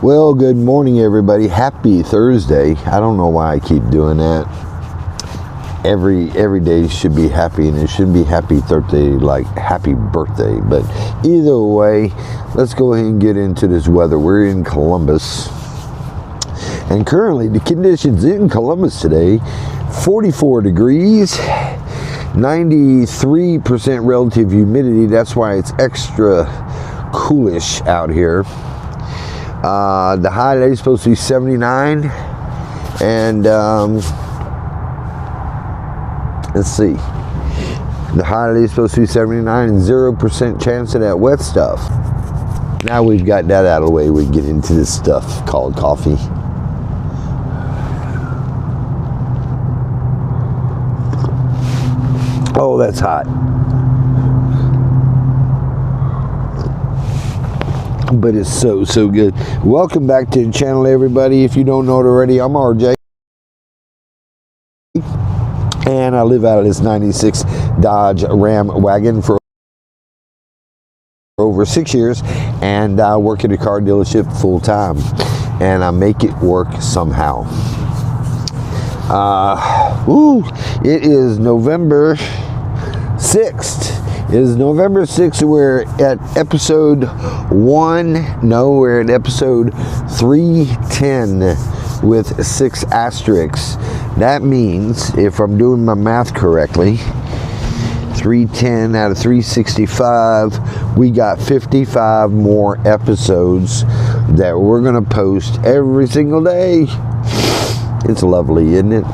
Well, good morning, everybody. Happy Thursday. I don't know why I keep doing that. Every day should be happy, and it shouldn't be happy Thursday like happy birthday. But either way, let's go ahead and get into this weather. We're in Columbus, and currently the conditions in Columbus today, 44 degrees, 93% relative humidity. That's why it's extra coolish out here. The high today is supposed to be 79, and let's see, the high today is supposed to be 79 and 0% chance of that wet stuff. Now we've got that out of the way, we can get into this stuff called coffee. Oh, that's hot. But it's so good. Welcome back to the channel, everybody. If you don't know it already, I'm RJ, and I live out of this 96 Dodge Ram wagon for over 6 years, and I work at a car dealership full time, and I make it work somehow. It is November 6th. It is November 6th. We're at episode 310 with 6 asterisks. That means, if I'm doing my math correctly, 310 out of 365, we got 55 more episodes that we're going to post every single day. It's lovely, isn't it?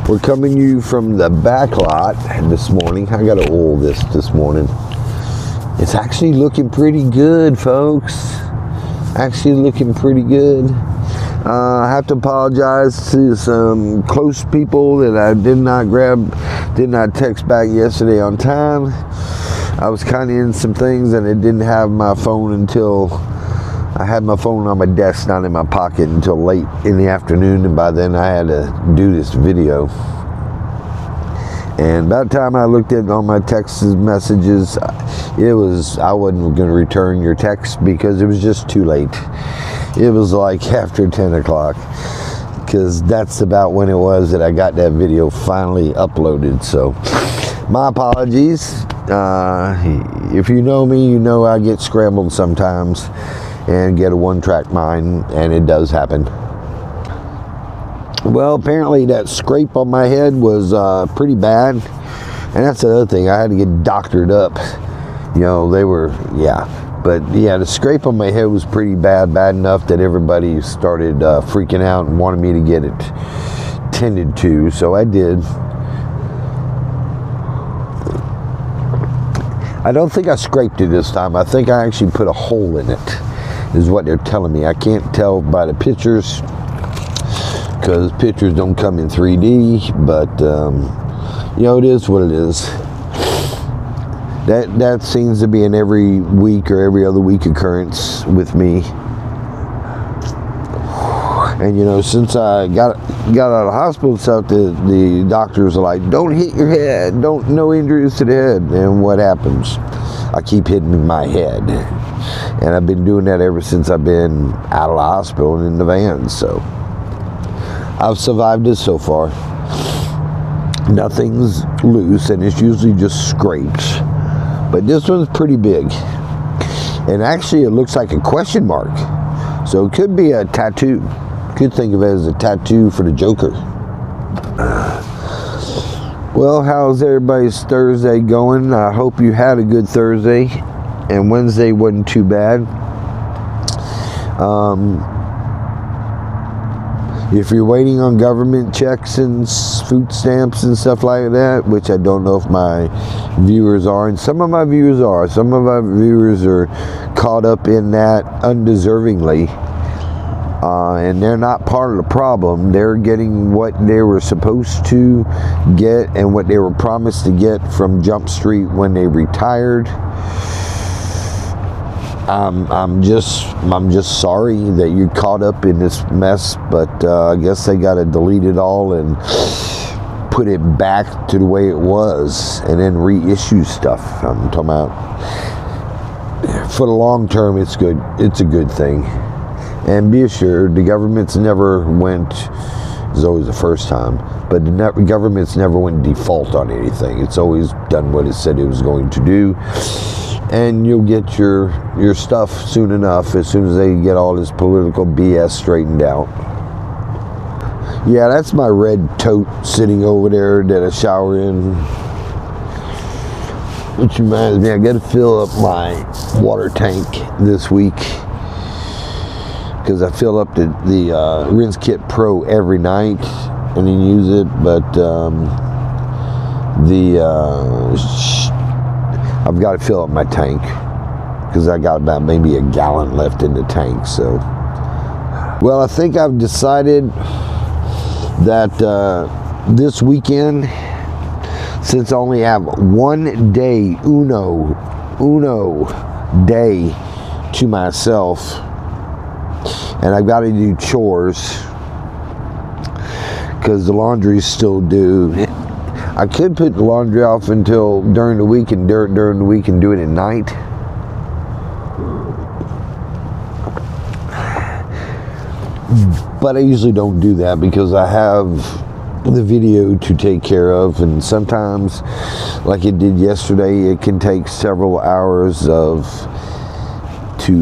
We're coming to you from the back lot this morning. I got to oil this morning. It's actually looking pretty good, folks. Actually looking pretty good. I have to apologize to some close people that I did not text back yesterday on time. I was kind of in some things, and I didn't have my phone until I had my phone on my desk, not in my pocket, until late in the afternoon, and by then I had to do this video. And about the time I looked at all my text messages, I wasn't going to return your text because it was just too late. It was like after 10 o'clock, because that's about when it was that I got that video finally uploaded. So my apologies. If you know me, you know I get scrambled sometimes and get a one-track mind, and it does happen. Well, apparently that scrape on my head was pretty bad, and that's the other thing. I had to get doctored up. You know, the scrape on my head was pretty bad enough that everybody started freaking out and wanted me to get it tended to, so I did. I don't think I scraped it this time. I think I actually put a hole in it, is what they're telling me. I can't tell by the pictures, because pictures don't come in 3D, but it is what it is. That seems to be an every week or every other week occurrence with me. And since I got out of hospital stuff, the doctors are like, don't hit your head, no injuries to the head. And what happens? I keep hitting my head. And I've been doing that ever since I've been out of the hospital and in the van. So I've survived it so far. Nothing's loose, and it's usually just scrapes. But this one's pretty big. And actually it looks like a question mark. So it could be a tattoo. Could think of it as a tattoo for the Joker. Well, how's everybody's Thursday going? I hope you had a good Thursday, and Wednesday wasn't too bad. If you're waiting on government checks and food stamps and stuff like that, which I don't know if my viewers are, and some of my viewers are, some of our viewers are caught up in that undeservingly. And they're not part of the problem. They're getting what they were supposed to get and what they were promised to get from Jump Street when they retired. I'm just sorry that you caught up in this mess, but I guess they got to delete it all and put it back to the way it was, and then reissue stuff. I'm talking about for the long term, it's good. It's a good thing. And be assured, the government's never went, it's always the first time, but the government's never went default on anything. It's always done what it said it was going to do. And you'll get your stuff soon enough, as soon as they get all this political BS straightened out. Yeah, that's my red tote sitting over there that I shower in. Which reminds me, I got to fill up my water tank this week, because I fill up the Rinse Kit Pro every night and then use it, but I've got to fill up my tank because I got about maybe a gallon left in the tank. So, well, I think I've decided that this weekend, since I only have one day, uno day to myself, and I've got to do chores because the laundry's still due. I could put the laundry off until during the week and during the week and do it at night. But I usually don't do that because I have the video to take care of, and sometimes, like it did yesterday, it can take several hours to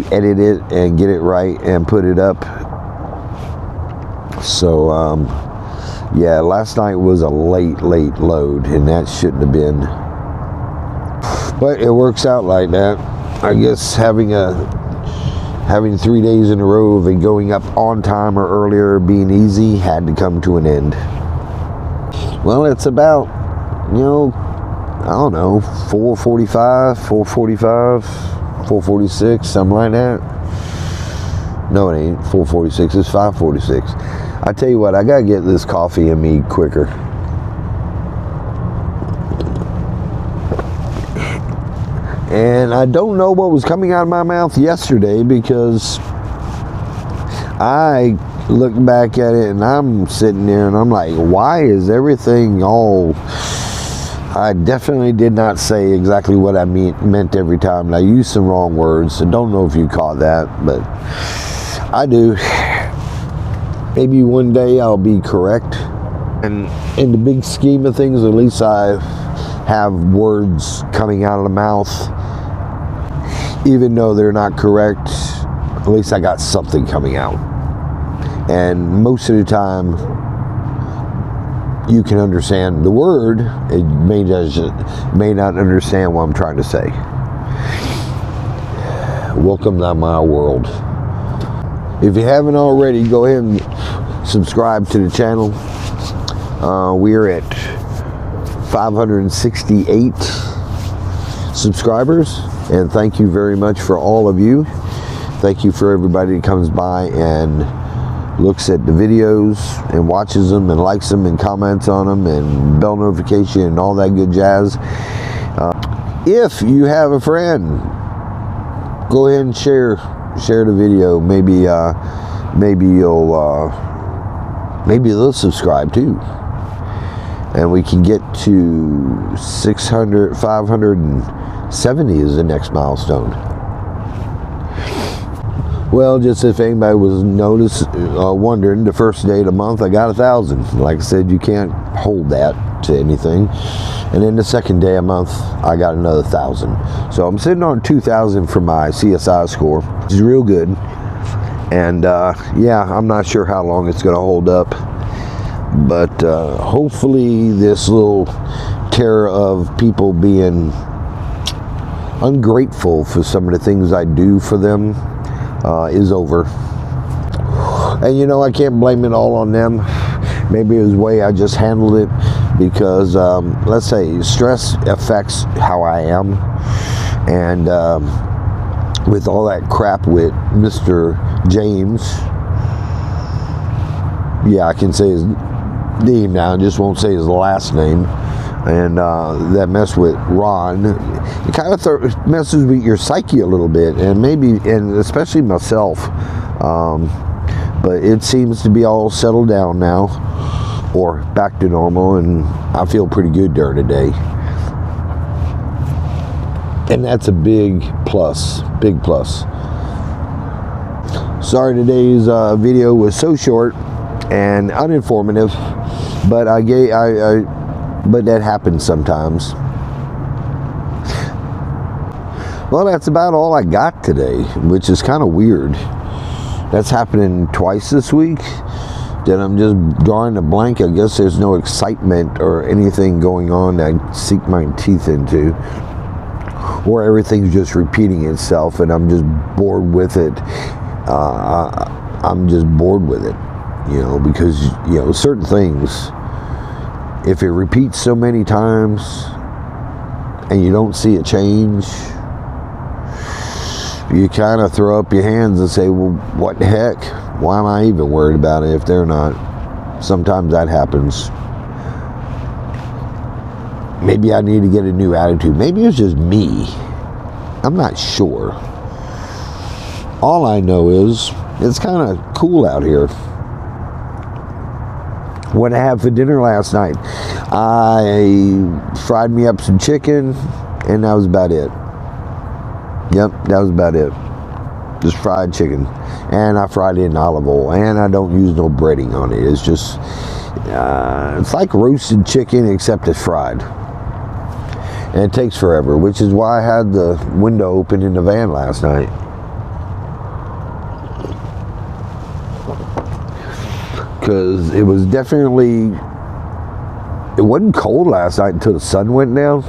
edit it and get it right and put it up. So yeah, last night was a late load, and that shouldn't have been, but it works out like that. I guess having 3 days in a row of it going up on time or earlier being easy had to come to an end. Well, it's about, I don't know, 4:45, 4:46, something like that. No, it ain't 4:46, it's 5:46. I tell you what, I gotta get this coffee in me quicker. And I don't know what was coming out of my mouth yesterday, because I look back at it and I'm sitting there and I'm like, why is everything all... I definitely did not say exactly what I meant every time, and I used some wrong words. I don't know if you caught that, but I do. Maybe one day I'll be correct. And in the big scheme of things, at least I have words coming out of the mouth. Even though they're not correct, at least I got something coming out. And most of the time, you can understand the word. It may not understand what I'm trying to say. Welcome to my world. If you haven't already, go ahead and subscribe to the channel. We're at 568 subscribers, and thank you very much for all of you. Thank you for everybody that comes by and looks at the videos and watches them and likes them and comments on them and bell notification and all that good jazz. If you have a friend, go ahead and share the video. Maybe they'll subscribe too, and we can get to 570 is the next milestone. Well, just if anybody was wondering, the first day of the month I got 1,000. Like I said, you can't hold that to anything. And then the second day of the month I got another 1,000. So I'm sitting on 2,000 for my CSI score, which is real good. And yeah, I'm not sure how long it's going to hold up, but hopefully this little terror of people being ungrateful for some of the things I do for them is over. And I can't blame it all on them. Maybe it was the way I just handled it, because let's say stress affects how I am, and with all that crap with Mr. James, yeah, I can say his name now, I just won't say his last name. And that mess with Ron, it kind of messes with your psyche a little bit, and especially myself. But it seems to be all settled down now, or back to normal, and I feel pretty good during the day. And that's a big plus, big plus. Sorry today's video was so short and uninformative, but but that happens sometimes. Well, that's about all I got today, which is kind of weird. That's happening twice this week. Then I'm just drawing a blank. I guess there's no excitement or anything going on that I sink my teeth into. Or everything's just repeating itself and I'm just bored with it. I'm just bored with it, you know, because, you know, certain things, if it repeats so many times and you don't see a change, you kind of throw up your hands and say, well, what the heck? Why am I even worried about it if they're not? Sometimes that happens. Maybe I need to get a new attitude. Maybe it's just me. I'm not sure. All I know is it's kind of cool out here. What I had for dinner last night, I fried me up some chicken, and that was about it. Yep, that was about it. Just fried chicken. And I fried it in olive oil. And I don't use no breading on it. It's just, it's like roasted chicken except it's fried. And it takes forever, which is why I had the window open in the van last night. Because it was definitely, it wasn't cold last night until the sun went down.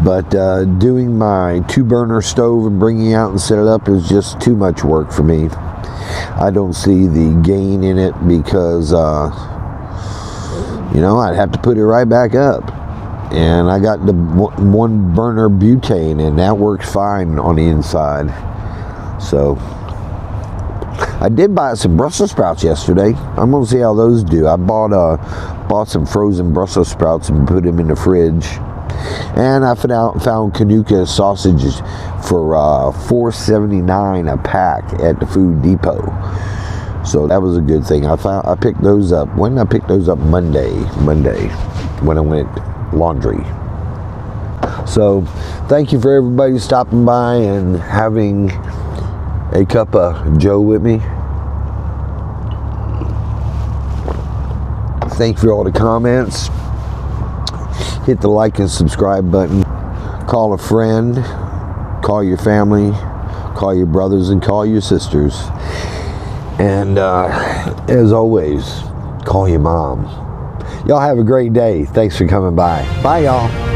But doing my 2-burner stove and bringing it out and set it up is just too much work for me. I don't see the gain in it because, you know, I'd have to put it right back up. And I got the 1-burner butane, and that works fine on the inside. So I did buy some Brussels sprouts yesterday. I'm gonna see how those do. I bought some frozen Brussels sprouts and put them in the fridge. And I found Kanuka sausages for $4.79 a pack at the Food Depot. So that was a good thing. I picked those up. When did I pick those up? Monday when I went laundry. So thank you for everybody stopping by and having a cup of Joe with me. Thank you for all the comments. Hit the like and subscribe button. Call a friend. Call your family. Call your brothers and call your sisters. And as always, call your mom. Y'all have a great day. Thanks for coming by. Bye, y'all.